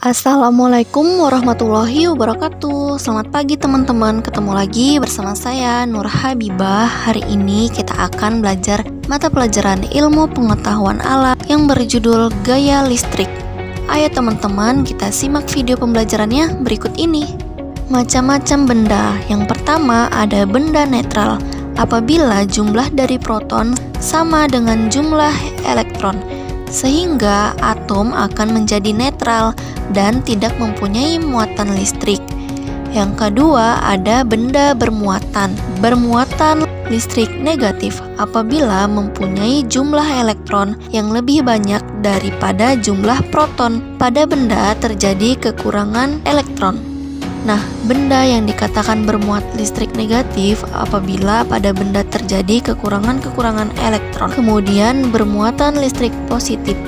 Assalamualaikum warahmatullahi wabarakatuh. Selamat pagi teman-teman, ketemu lagi bersama saya Nur Habibah. Hari ini kita akan belajar mata pelajaran ilmu pengetahuan alam yang berjudul Gaya Listrik. Ayo teman-teman, kita simak video pembelajarannya berikut ini. Macam-macam benda. Yang pertama ada benda netral. Apabila jumlah dari proton sama dengan jumlah elektron, sehingga atom akan menjadi netral dan tidak mempunyai muatan listrik. Yang kedua ada benda bermuatan. Bermuatan listrik negatif apabila mempunyai jumlah elektron yang lebih banyak daripada jumlah proton. Pada benda terjadi kekurangan elektron. Nah, benda yang dikatakan bermuat listrik negatif apabila pada benda terjadi kekurangan elektron. Kemudian bermuatan listrik positif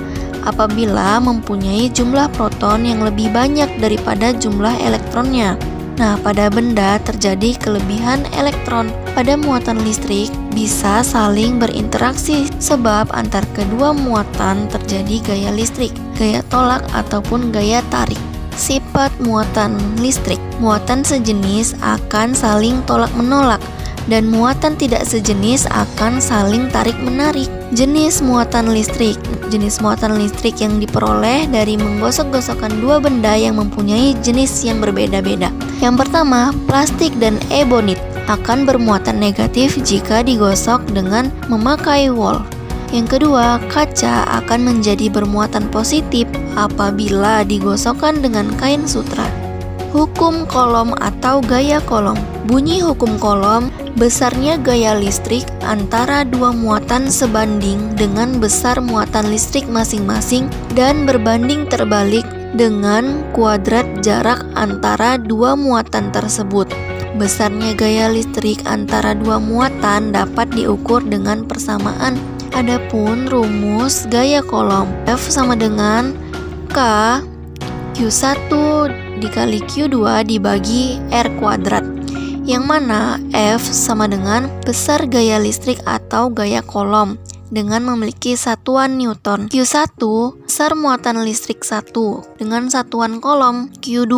apabila mempunyai jumlah proton yang lebih banyak daripada jumlah elektronnya. Nah, pada benda terjadi kelebihan elektron. Pada muatan listrik bisa saling berinteraksi sebab antar kedua muatan terjadi gaya listrik, gaya tolak ataupun gaya tarik. Sifat muatan listrik. Muatan sejenis akan saling tolak-menolak dan muatan tidak sejenis akan saling tarik-menarik. Jenis muatan listrik. Jenis muatan listrik yang diperoleh dari menggosok-gosokkan dua benda yang mempunyai jenis yang berbeda-beda. Yang pertama, plastik dan ebonit akan bermuatan negatif jika digosok dengan memakai wol. Yang kedua, kaca akan menjadi bermuatan positif apabila digosokkan dengan kain sutra. Hukum kolom atau gaya kolom. Bunyi hukum kolom, besarnya gaya listrik antara dua muatan sebanding dengan besar muatan listrik masing-masing dan berbanding terbalik dengan kuadrat jarak antara dua muatan tersebut. Besarnya gaya listrik antara dua muatan dapat diukur dengan persamaan. Adapun rumus gaya kolom, F sama dengan K Q1 dikali Q2 dibagi R kuadrat, yang mana F sama dengan besar gaya listrik atau gaya kolom dengan memiliki satuan Newton. Q1 besar muatan listrik 1 dengan satuan kolom. Q2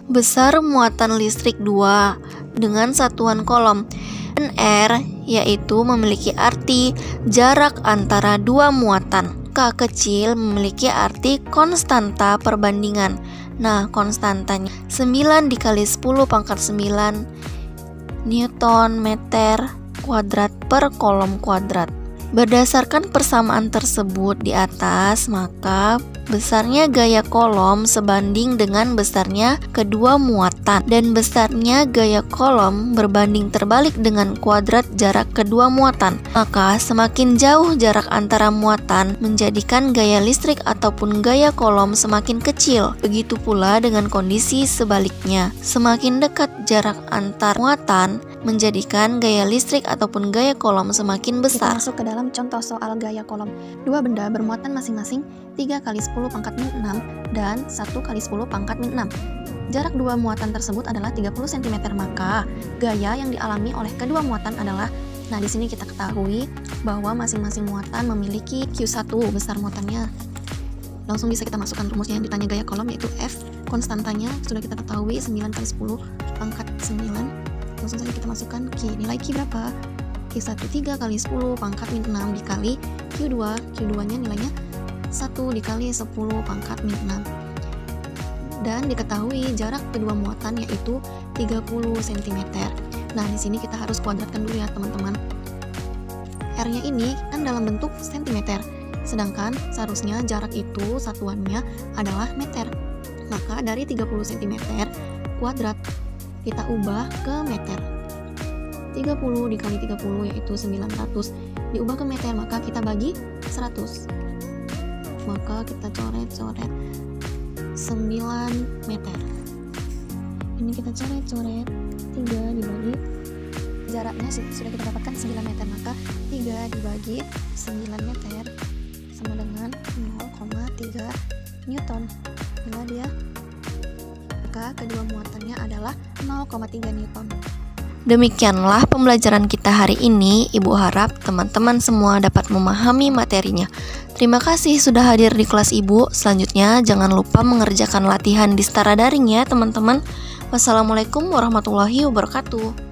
besar muatan listrik 2 dengan satuan kolom. Dan R yaitu memiliki arti jarak antara dua muatan. K kecil memiliki arti konstanta perbandingan. Nah, konstantanya 9 dikali 10 pangkat 9 Newton meter kuadrat per kolom kuadrat. Berdasarkan persamaan tersebut di atas, maka besarnya gaya kolom sebanding dengan besarnya kedua muatan, dan besarnya gaya kolom berbanding terbalik dengan kuadrat jarak kedua muatan. Maka semakin jauh jarak antara muatan menjadikan gaya listrik ataupun gaya kolom semakin kecil. Begitu pula dengan kondisi sebaliknya. Semakin dekat jarak antar muatan menjadikan gaya listrik ataupun gaya kolom semakin besar. Kita masuk ke dalam contoh soal gaya kolom. Dua benda bermuatan masing-masing 3 kali 10 pangkat min 6 dan 1 kali 10 pangkat min 6. Jarak dua muatan tersebut adalah 30 cm, maka gaya yang dialami oleh kedua muatan adalah, nah di sini kita ketahui bahwa masing-masing muatan memiliki Q1 besar muatannya. Langsung bisa kita masukkan rumusnya yang ditanya gaya kolom, yaitu F konstantanya sudah kita ketahui 9 kali 10 pangkat 9. Langsung saja kita masukkan Q. Nilai Q berapa? Q1 3 kali 10 pangkat min 6 dikali Q2. Q2 nya nilainya 1 dikali 10 pangkat min 6. Dan diketahui jarak kedua muatan yaitu 30 cm. Nah, di sini kita harus kuadratkan dulu ya teman-teman. R-nya ini kan dalam bentuk cm, sedangkan seharusnya jarak itu satuannya adalah meter. Maka dari 30 cm kuadrat kita ubah ke meter. 30 dikali 30 yaitu 900 diubah ke meter, maka kita bagi 100. Maka kita coret-coret 9 meter. Ini kita coret-coret 3 dibagi jaraknya sudah kita dapatkan 9 meter, maka 3 dibagi 9 meter sama dengan 0,3 Newton. Bila dia maka kedua muatannya adalah 0,3 Newton. Demikianlah pembelajaran kita hari ini. Ibu harap teman-teman semua dapat memahami materinya. Terima kasih sudah hadir di kelas Ibu. Selanjutnya jangan lupa mengerjakan latihan di Setara Daring ya teman-teman. Wassalamualaikum warahmatullahi wabarakatuh.